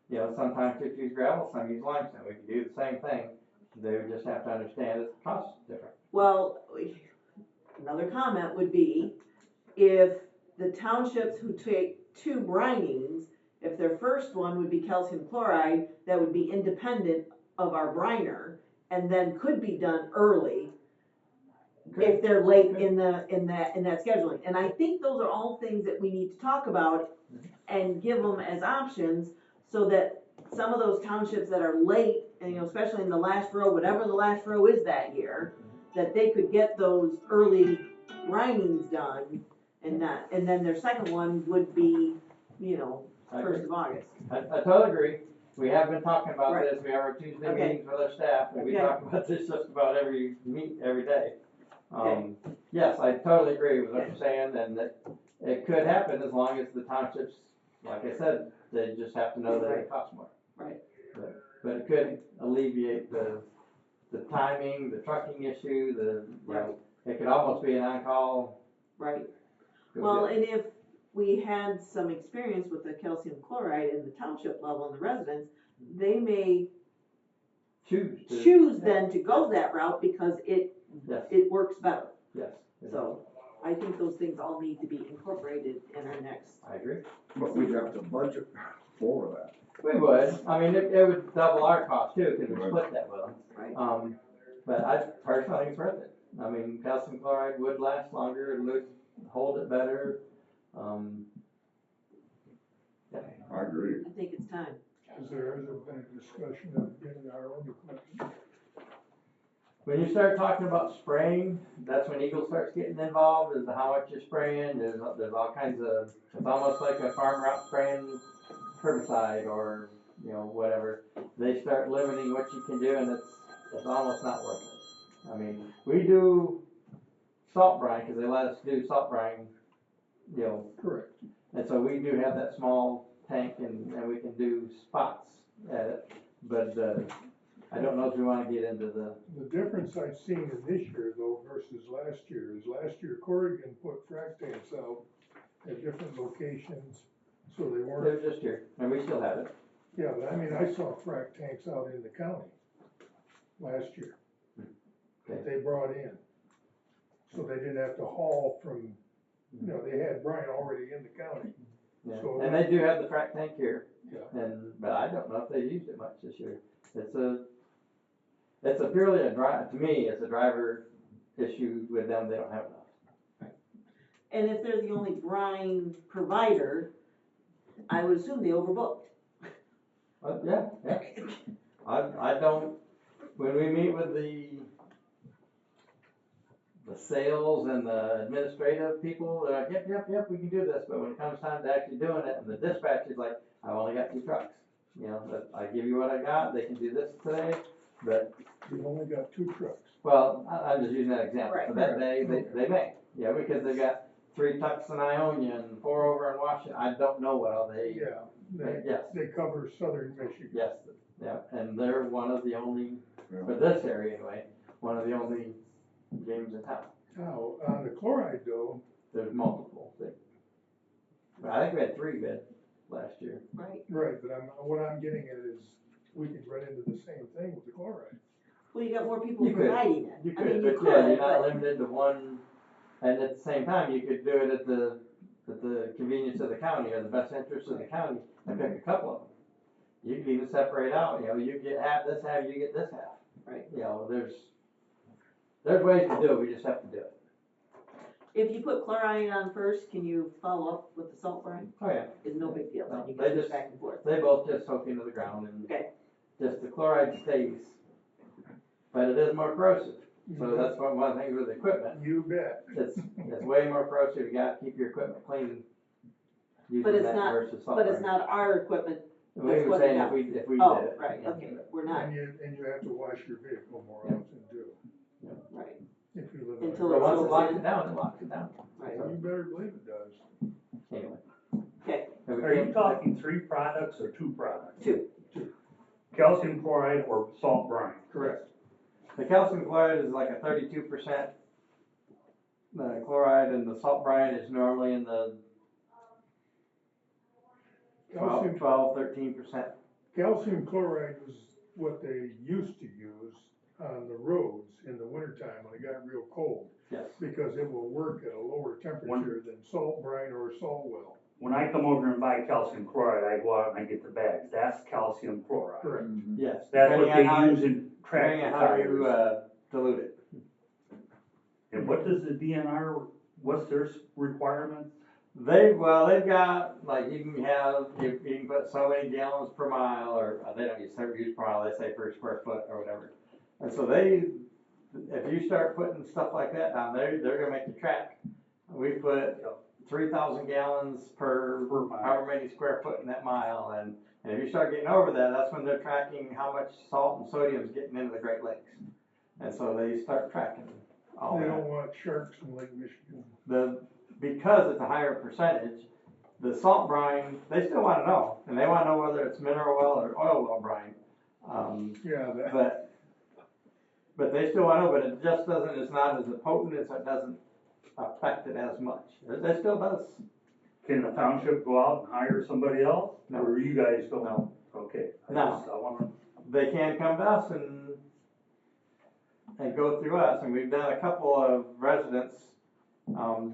You know, some townships use gravel, some use limestone, we can do the same thing, they would just have to understand it costs different. well, another comment would be, if the townships who take 2 brinings, if their first one would be calcium chloride, that would be independent of our briner, and then could be done early, if they're late in that scheduling. And I think those are all things that we need to talk about and give them as options, so that some of those townships that are late, and especially in the last row, whatever the last row is that year, that they could get those early brinings done, and then their second one would be, 1st of August. I totally agree, we have been talking about Right. this, we have our Tuesday Okay. meetings with our staff, and we Okay. talk about this just about every day. Okay. Yes, I totally agree with what you're saying, and that it could happen as long as the townships, like I said, they just have to know that it costs more. Right. But it could alleviate the timing, the trucking issue, it could almost be an on-call. Right. Go Well, get- and if we had some experience with the calcium chloride in the township level and the residents, they may choose then to go that route because Yes, it works better. yes. So I think those things all need to be incorporated in our next. I agree. But we'd have to budget for that. We would, I mean, it would double our cost too, because we split that with them. Right. But I personally think it's worth it. I mean, calcium chloride would last longer, it would hold it better. Yeah. I agree. I think it's time. Has there been a discussion of getting our own equipment? When you start talking about spraying, that's when Eagle starts getting involved, is how much you're spraying, there's all kinds of, it's almost like a farmer out spraying herbicide or, you know, whatever. They start limiting what you can do and it's almost not worth it. I mean, we do salt brine, cause they let us do salt brine, you know, Correct. and so we do have that small tank and we can do spots at it, but, I don't know if we wanna get into the. The difference I've seen in this year though versus last year is last year Corrigan put frac tanks out at different locations, so they weren't. They're just here, and we still have it. Yeah, but I mean, I saw frac tanks out in the county last year that they brought in. So they didn't have to haul from, you know, they had brine already in the county. Yeah. So- And they do have the frac tank here, Yeah. but I don't know if they've used it much this year. It's a purely to me, it's a driver issue with them, they don't have enough. And if they're the only brine provider, I would assume they overbooked. But yeah. I don't, when we meet with the sales and the administrative people, they're like, yep, we can do this, but when it comes time to actually doing it, and the dispatch is like, I've only got 2 trucks. You know, I give you what I got, they can do this today, but, You've only got 2 trucks. well, I'm just using that example. Right. For that day, they may, yeah, because they got 3 trucks in Ionia and 4 over in Washington, I don't know what all they, Yeah, yes, they cover southern Michigan. yes, yeah, and they're one of the only, Yeah. for this area anyway, one of the only games in town. Now, on the chloride though, There's multiple things. I think we had 3 bid last year. Right. right, but what I'm getting at is we could run into the same thing with the chloride. Well, you got more people You could, providing it. You I mean, could, you but yeah, could, you're not but limited to one, and at the same time, you could do it at the convenience of the county or the best interest of the county and pick a couple of them. You could even separate out, you know, you get half, you get this half. Right. You know, there's ways to do it, we just have to do it. if you put chlorine on first, can you follow up with the salt brine? Oh, yeah. It's no big deal, No, then you they can switch just- back and forth. They both just soak into the ground and Okay. just the chloride stays, but it is more corrosive. So that's one of the things with equipment. You bet. It's way more corrosive. You gotta keep your equipment clean. But Using it's that not- versus salt But it's brine. not our equipment. We that's were what saying it if we Oh, did it. right, okay, we're not, And you have to wash your vehicle more Yeah. often too, right, if you live in. Until But it once it soaks locks in. it down, it locks it down. right. You better believe it does. Anyway. Okay. And we Are you can't- talking 3 products or 2 products? 2. Calcium chloride or salt brine? Correct. The calcium chloride is like a 32%. The chloride and the salt brine is normally in the 12-13%. Calcium chloride was what they used to use on the roads in the wintertime when it got real cold, Yes. because it will work at a lower temperature than salt brine or salt well. When I come over and buy calcium chloride, I go out and I get the bags, that's calcium chloride. Correct. Yes. That's what Depending on they how- use in Depending tractor on how you tires. dilute it. And what does the DNR, what's their requirements? They've got, like, you can put so many gallons per mile, or they don't use per mile, they say per square foot or whatever. And so if you start putting stuff like that down, they're gonna make you track. We put 3,000 gallons per however many square foot in that mile, and if you start getting over that, that's when they're tracking how much salt and sodium is getting into the Great Lakes. And so they start tracking all They that. don't want sharks in Lake Michigan. Because it's a higher percentage, the salt brine, they still wanna know, and they wanna know whether it's mineral well or oil well brine. Yeah, that, But they still wanna know, but it just doesn't, it's not as potent, as it doesn't affect it as much. It still does. Can the township go out and hire somebody else? No. Or you guys don't? No. Okay. No. I wanna, They can come to us and go through us, and we've done a couple of residents,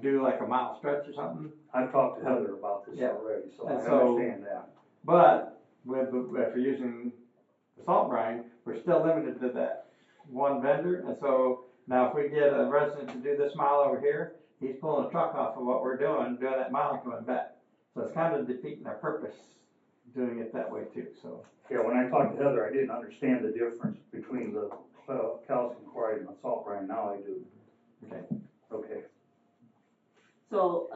do like a mile stretch or something. I've talked to Heather about this Yeah. already, so I And so- understand that. But if we're using the salt brine, we're still limited to that one vendor, and so now if we get a resident to do this mile over here, he's pulling a truck off of what we're doing that mile and coming back. So it's kind of defeating our purpose, doing it that way too, so. Yeah, when I talked to Heather, I didn't understand the difference between the calcium chloride and the salt brine, now I do. Okay. Okay. So,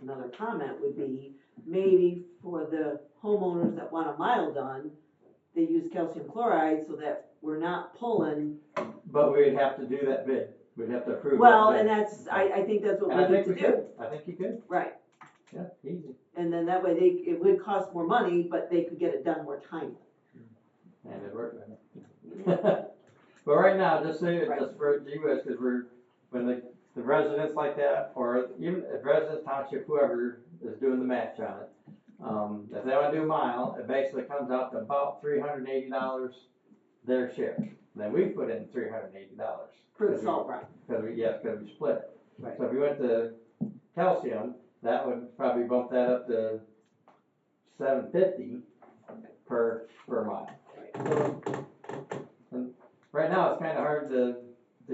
another comment would be, maybe for the homeowners that want a mile done, they use calcium chloride so that we're not pulling. But we'd have to do that bid, we'd have to approve that Well, bid. and that's, I think that's what And I we need think to we do. could, I think you could, Right, yeah, easy. and then that way it would cost more money, but they could get it done more timely. And it worked better. But right now, just say, Right. just for GWS, cause when the residents like that, or even if residents, township, whoever is doing the match on it, if they wanna do a mile, it basically comes out to about $380 their share. Then we put in $380. For the salt brine. Cause we split it. Right. So if you went to calcium, that would probably bump that up to $750 per mile. And right now, it's kinda hard to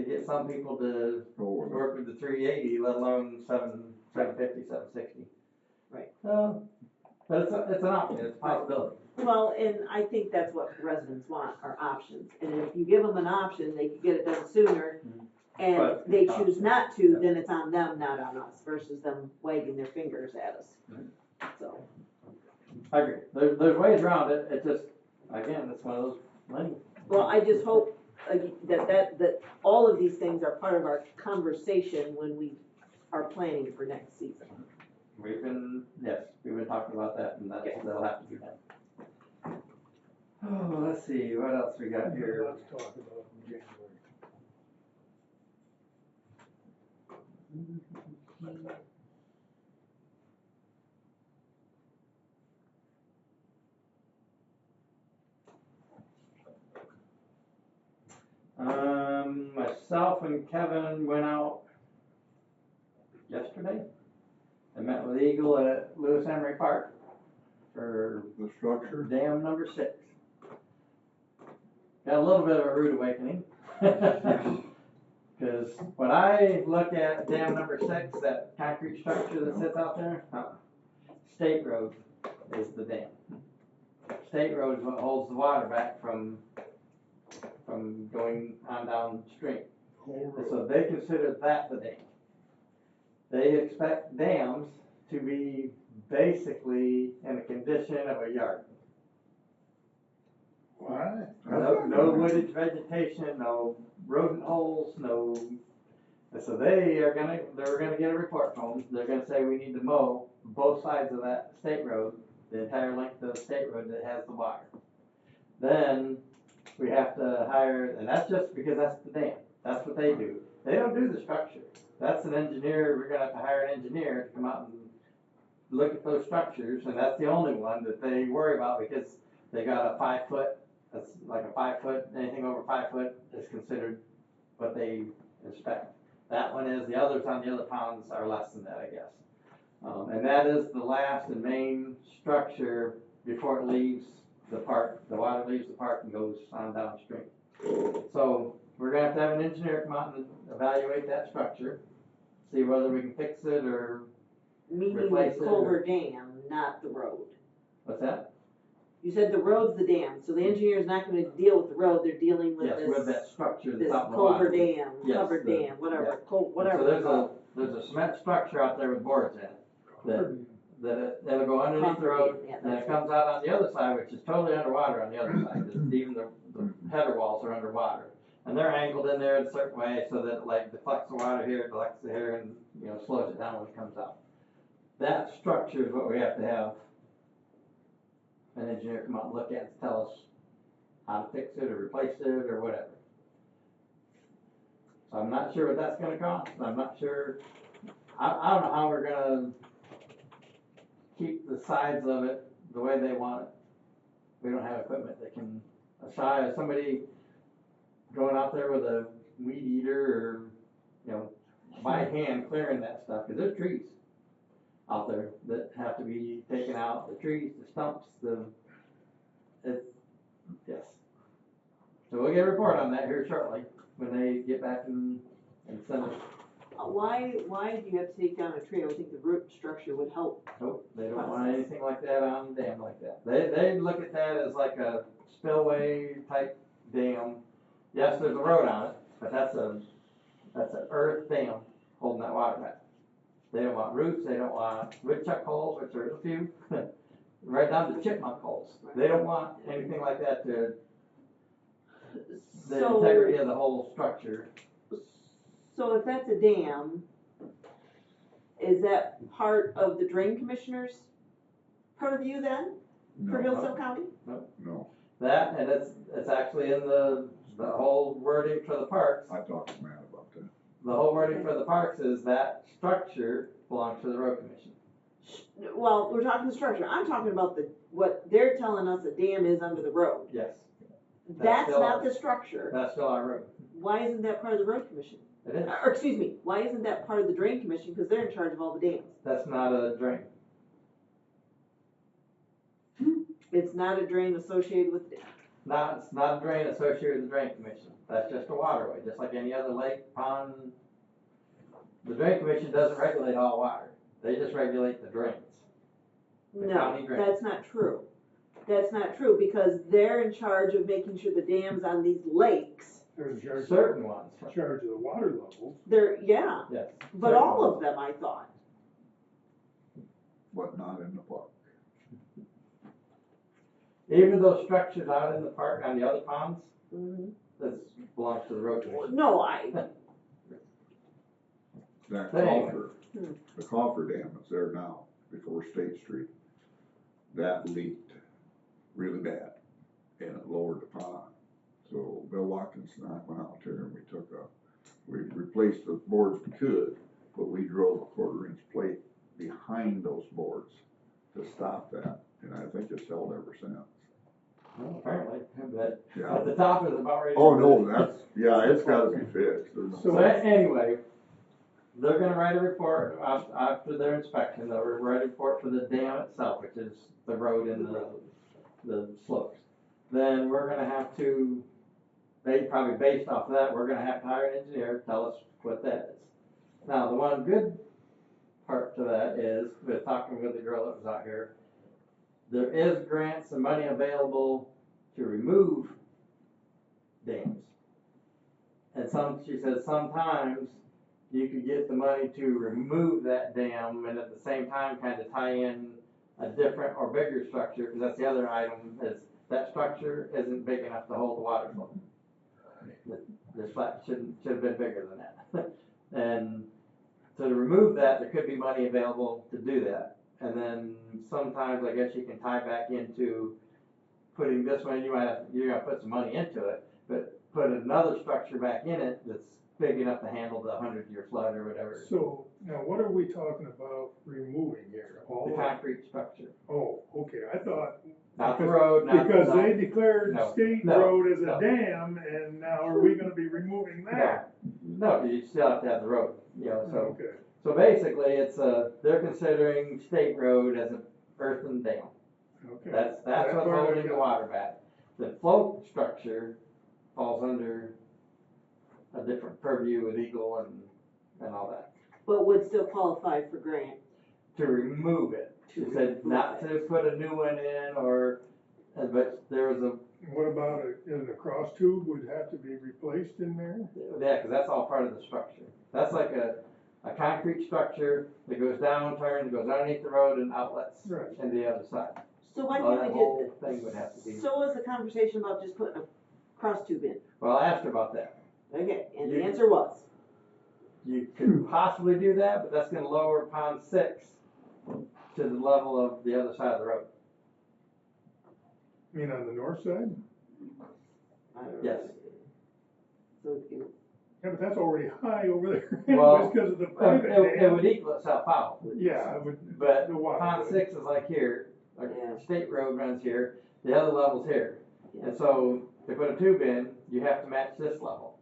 get some people to Go with it. work with the 380, let alone 750, 760. Right. But it's an option, it's a possibility. Well, and I think that's what residents want, are options, and if you give them an option, they could get it done sooner. And if But- they choose not to, then it's on them, not on us, versus them wagging their fingers at us. So, I agree, there's ways around it, it's just, again, it's one of those things. well, I just hope that all of these things are part of our conversation when we are planning for next season. We've been talking about that, and that'll have to be done. Oh, let's see, what else we got here? Let's talk about it in January. Myself and Kevin went out yesterday and met with Eagle at Lewis Emery Park for The structure, dam number 6. Got a little bit of a rude awakening. Cause when I look at dam number 6, that concrete structure that sits out there, State Road is the dam. State Road is what holds the water back from going on downstream. Whole And road. so they consider that the dam. They expect dams to be basically in the condition of a yard. Why? No wooded vegetation, no rodent holes, no. And so they're gonna get a report from them. They're gonna say we need to mow both sides of that state road, the entire length of the state road that has the water. Then we have to hire, and that's just because that's the dam. That's what they do. They don't do the structure. That's an engineer. We're gonna have to hire an engineer to come out and look at those structures, and that's the only one that they worry about because they got a 5 foot. That's like a 5 foot. Anything over 5 foot is considered what they inspect. That one is. The others on the other ponds are less than that, I guess. And that is the last and main structure before it leaves the park. The water leaves the park and goes on downstream. So we're gonna have to have an engineer come out and evaluate that structure, see whether we can fix it or Meaning the replace it. Culver Dam, not the road. What's that? You said the road's the dam, so the engineer's not gonna deal with the road, they're dealing with Yes, with that this, structure this that's out in the water. Culver Dam, Yes, covered the- dam, whatever, yeah. whatever. So there's a cement structure out there with boards in it that'll go underneath the road, Yeah, and that's it comes out on the other side, which is totally underwater on the other side. 'Cause even the header walls are underwater, and they're angled in there in a certain way so that it like deflects the water here, deflects it here, and slows it down when it comes out. That structure is what we have to have an engineer come out and look at to tell us how to fix it or replace it or whatever. So I'm not sure what that's gonna cost. I'm not sure. I don't know how we're gonna keep the sides of it the way they want it. We don't have equipment that can, somebody going out there with a weed eater or, by hand clearing that stuff, cause there's trees out there that have to be taken out, the trees, the stumps, yes. So we'll get a report on that here shortly, when they get back and send us. Why do you have to take down a tree? I would think the root structure would help. Nope, they don't want anything like that on the dam like that. They look at that as like a spillway type dam. Yes, there's a road on it, but that's an earth dam holding that water back. They don't want roots, they don't want woodchuck holes, which there's a few, right down to chipmunk holes. They don't want anything like that to the integrity of the whole structure. So if that's a dam, is that part of the drain commissioner's purview then, for No, Hillsdale County? no, That, and it's actually in the whole wording for the parks. I talked to Matt about that. The whole wording for the parks is that structure belongs to the road commission. Well, we're talking the structure, I'm talking about what they're telling us a dam is under the road. Yes, That's still not ours. the structure. That's still our road. Why isn't that part of the road commission? It is. Or excuse me, why isn't that part of the drain commission, because they're in charge of all the dams? That's not a drain. It's not a drain associated with the dam. It's not a drain associated with the drain commission. That's just a waterway, just like any other lake, pond. The drain commission doesn't regulate all water. They just regulate the drains. The No, county drain. that's not true. That's not true, because they're in charge of making sure the dams on these lakes, They're in charge, Certain ones, in charge of the water levels. yeah, yes. but Certain all ones. of them, I thought. But not in the park. Even those structures out in the park on the other ponds, Mhm. that belongs to the road commission. No, That Hey. coffer, the coffer dam that's there now, before State Street, that leaked really bad, and it lowered the pond. So Bill Watkins and I went out there and we replaced the boards we could, but we drove a 1/4-inch plate behind those boards to stop that, and I think it's held ever since. Well, apparently, but Yeah. at the top is about ready to. Oh, no, it's gotta be fixed. There's no- So anyway, they're gonna write a report after their inspection, they'll write a report for the dam itself, which is the road and the slopes. Then we're gonna have to, probably based off of that, we're gonna have to hire an engineer to tell us what that is. Now, the one good part to that is, with talking with the girl that was out here, there is grants and money available to remove dams. And she says sometimes you could get the money to remove that dam and at the same time kind of tie in a different or bigger structure, because that's the other item, is that structure isn't big enough to hold the water flow. The flat should have been bigger than that. And to remove that, there could be money available to do that. And then sometimes I guess you can tie back into putting this one, you're gonna put some money into it, but put another structure back in it that's big enough to handle the 100-year flood or whatever. So, now what are we talking about removing here? All The of- concrete structure, Oh, okay, I thought, not the road, not. because no, they declared No, State no, Road as a no. dam, and now are we gonna be removing that? No, you still have to have the road, so. Okay, So basically, they're considering State Road as an earthen dam. okay. That's That what's part I holding the got. water back. The float structure falls under a different purview with Eagle and all that. But would still qualify for grant. To remove it, she said not to put a new one in but there was What about a cross tube would have to be replaced in there? yeah, cause that's all part of the structure. That's like a concrete structure that goes down, turns, goes underneath the road and outlets Right. in the other side. So why Well, can't that we whole thing would have to be. so was the conversation about just putting a cross tube in? Well, I asked her about that. Okay, and the You- answer was? You could possibly do that, but that's gonna lower pond 6 to the level of the other side of the road. You mean on the north side? I don't know. Yes. So, Yeah, but that's already high over there Well, anyways, because of the private It dam. would equal itself out. Yeah, it would, But the water pond would. 6 is like here, Yeah. State Road runs here, the other level's here. Yeah. And so to put a tube in, you have to match this level.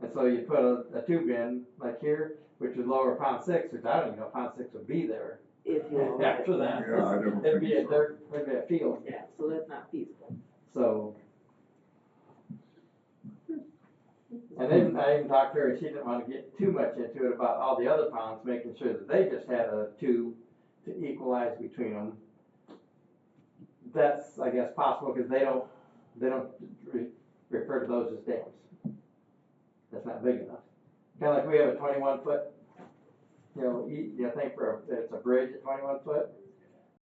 And so you put a tube in like here, which would lower pond 6, which I don't even know if pond 6 would be there if you know. after that. Yeah, I don't It'd be a think so. dirt, it'd be a field. Yeah, so that's not feasible. So And then I even talked to her, and she didn't wanna get too much into it about all the other ponds, making sure that they just had a tube to equalize between them. That's, I guess, possible, cause they don't refer to those as dams. That's not big enough. Kinda like we have a 21 foot, thing for, it's a bridge at 21 foot,